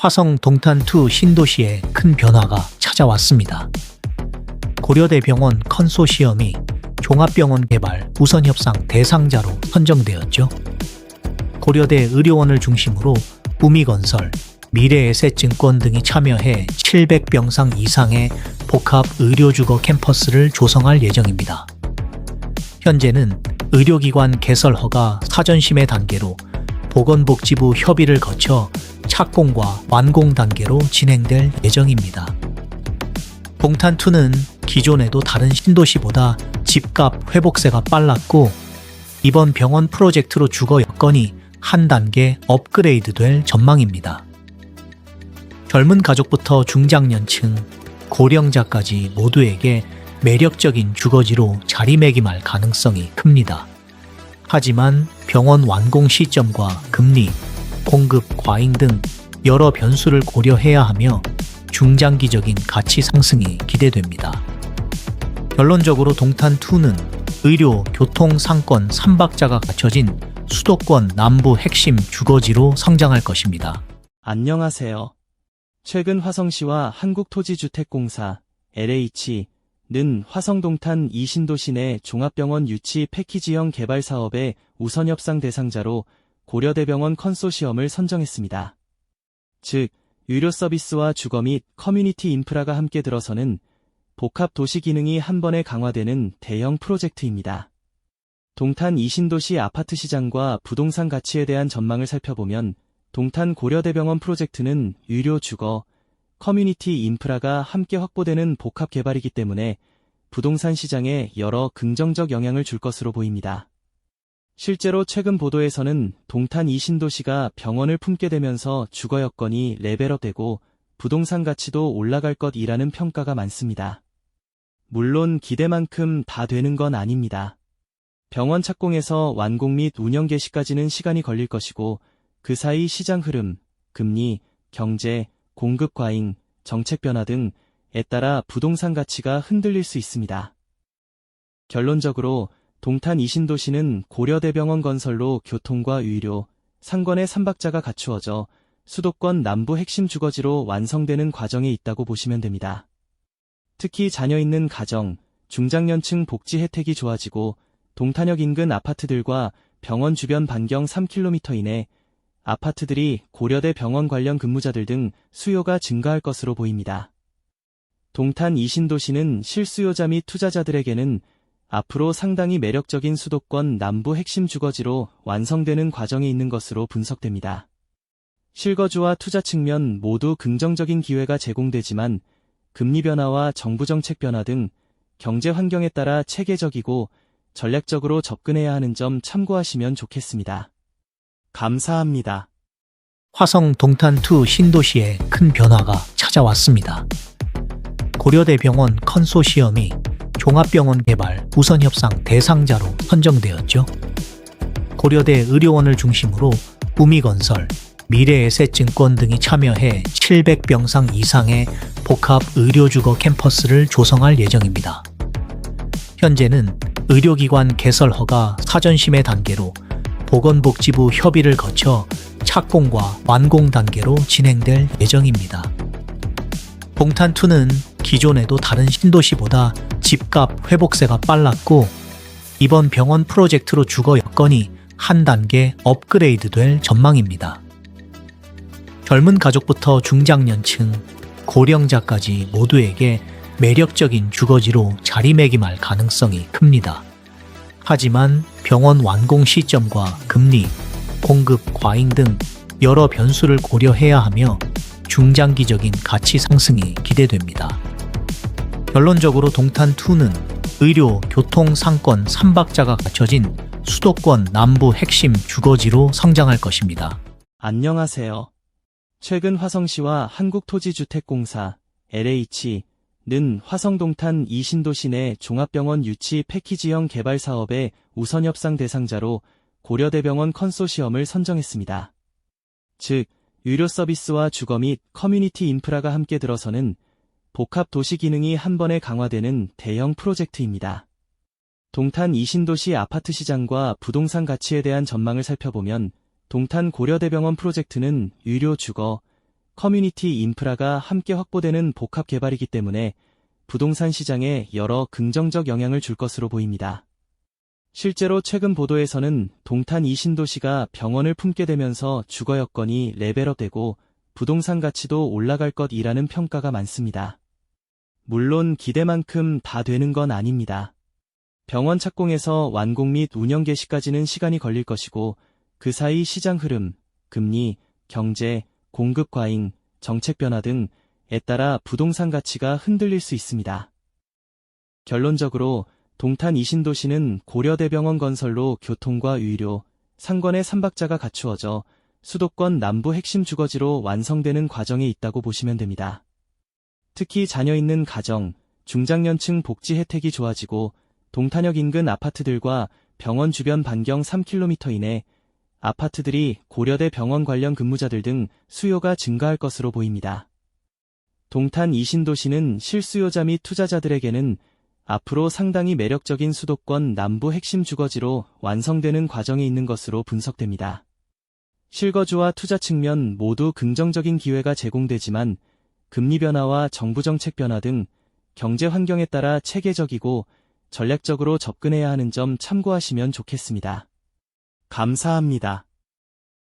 화성 동탄2 신도시에 큰 변화가 찾아왔습니다. 고려대병원 컨소시엄이 종합병원 개발 우선협상 대상자로 선정되었죠. 고려대 의료원을 중심으로 우미건설, 미래에셋증권 등이 참여해 700병상 이상의 복합 의료주거 캠퍼스를 조성할 예정입니다. 현재는 의료기관 개설 허가 사전심의 단계로 보건복지부 협의를 거쳐 착공과 완공 단계로 진행될 예정입니다. 동탄2는 기존에도 다른 신도시보다 집값 회복세가 빨랐고 이번 병원 프로젝트로 주거 여건이 한 단계 업그레이드될 전망입니다. 젊은 가족부터 중장년층, 고령자까지 모두에게 매력적인 주거지로 자리매김할 가능성이 큽니다. 하지만 병원 완공 시점과 금리, 공급 과잉 등 여러 변수를 고려해야 하며 중장기적인 가치 상승이 기대됩니다. 결론적으로 동탄2는 의료, 교통, 상권 3박자가 갖춰진 수도권 남부 핵심 주거지로 성장할 것입니다. 안녕하세요. 최근 화성시와 한국토지주택공사 LH는 화성 동탄 2신도시 내 종합병원 유치 패키지형 개발 사업의 우선협상 대상자로 고려대병원 컨소시엄을 선정했습니다. 즉, 의료 서비스와 주거 및 커뮤니티 인프라가 함께 들어서는 복합 도시 기능이 한 번에 강화되는 대형 프로젝트입니다. 동탄 2신도시 아파트 시장과 부동산 가치에 대한 전망을 살펴보면 동탄 고려대병원 프로젝트는 의료 주거, 커뮤니티 인프라가 함께 확보되는 복합 개발이기 때문에 부동산 시장에 여러 긍정적 영향을 줄 것으로 보입니다. 실제로 최근 보도에서는 동탄 2신도시가 병원을 품게 되면서 주거 여건이 레벨업되고 부동산 가치도 올라갈 것이라는 평가가 많습니다. 물론 기대만큼 다 되는 건 아닙니다. 병원 착공에서 완공 및 운영 개시까지는 시간이 걸릴 것이고 그 사이 시장 흐름, 금리, 경제, 공급 과잉, 정책 변화 등에 따라 부동산 가치가 흔들릴 수 있습니다. 결론적으로 동탄 2신도시는 고려대병원 건설로 교통과 의료, 상권의 3박자가 갖추어져 수도권 남부 핵심 주거지로 완성되는 과정에 있다고 보시면 됩니다. 특히 자녀 있는 가정, 중장년층 복지 혜택이 좋아지고 동탄역 인근 아파트들과 병원 주변 반경 3km 이내 아파트들이 고려대 병원 관련 근무자들 등 수요가 증가할 것으로 보입니다. 동탄 2신도시는 실수요자 및 투자자들에게는 앞으로 상당히 매력적인 수도권 남부 핵심 주거지로 완성되는 과정에 있는 것으로 분석됩니다. 실거주와 투자 측면 모두 긍정적인 기회가 제공되지만 금리 변화와 정부 정책 변화 등 경제 환경에 따라 체계적이고 전략적으로 접근해야 하는 점 참고하시면 좋겠습니다. 감사합니다. 화성 동탄2 신도시에 큰 변화가 찾아왔습니다. 고려대병원 컨소시엄이 종합병원 개발 우선협상 대상자로 선정되었죠. 고려대 의료원을 중심으로 우미건설, 미래에셋증권 등이 참여해 700병상 이상의 복합 의료주거 캠퍼스를 조성할 예정입니다. 현재는 의료기관 개설 허가 사전심의 단계로 보건복지부 협의를 거쳐 착공과 완공 단계로 진행될 예정입니다. 동탄2는 기존에도 다른 신도시보다 집값 회복세가 빨랐고 이번 병원 프로젝트로 주거 여건이 한 단계 업그레이드될 전망입니다. 젊은 가족부터 중장년층, 고령자까지 모두에게 매력적인 주거지로 자리매김할 가능성이 큽니다. 하지만 병원 완공 시점과 금리, 공급 과잉 등 여러 변수를 고려해야 하며 중장기적인 가치 상승이 기대됩니다. 결론적으로 동탄2는 의료, 교통, 상권 3박자가 갖춰진 수도권 남부 핵심 주거지로 성장할 것입니다. 안녕하세요. 최근 화성시와 한국토지주택공사 LH는 화성 동탄 2신도시 내 종합병원 유치 패키지형 개발 사업의 우선협상 대상자로 고려대병원 컨소시엄을 선정했습니다. 즉, 의료 서비스와 주거 및 커뮤니티 인프라가 함께 들어서는 복합 도시 기능이 한 번에 강화되는 대형 프로젝트입니다. 동탄 2신도시 아파트 시장과 부동산 가치에 대한 전망을 살펴보면 동탄 고려대병원 프로젝트는 의료 주거, 커뮤니티 인프라가 함께 확보되는 복합 개발이기 때문에 부동산 시장에 여러 긍정적 영향을 줄 것으로 보입니다. 실제로 최근 보도에서는 동탄 이 신도시가 병원을 품게 되면서 주거 여건이 레벨업되고 부동산 가치도 올라갈 것이라는 평가가 많습니다. 물론 기대만큼 다 되는 건 아닙니다. 병원 착공에서 완공 및 운영 개시까지는 시간이 걸릴 것이고 그 사이 시장 흐름, 금리, 경제, 공급 과잉, 정책 변화 등에 따라 부동산 가치가 흔들릴 수 있습니다. 결론적으로 동탄 이 신도시는 고려대병원 건설로 교통과 의료, 상권의 삼박자가 갖추어져 수도권 남부 핵심 주거지로 완성되는 과정에 있다고 보시면 됩니다. 특히 자녀 있는 가정, 중장년층 복지 혜택이 좋아지고 동탄역 인근 아파트들과 병원 주변 반경 3km 이내 아파트들이 고려대 병원 관련 근무자들 등 수요가 증가할 것으로 보입니다. 동탄 이 신도시는 실수요자 및 투자자들에게는 앞으로 상당히 매력적인 수도권 남부 핵심 주거지로 완성되는 과정에 있는 것으로 분석됩니다. 실거주와 투자 측면 모두 긍정적인 기회가 제공되지만 금리 변화와 정부 정책 변화 등 경제 환경에 따라 체계적이고 전략적으로 접근해야 하는 점 참고하시면 좋겠습니다. 감사합니다.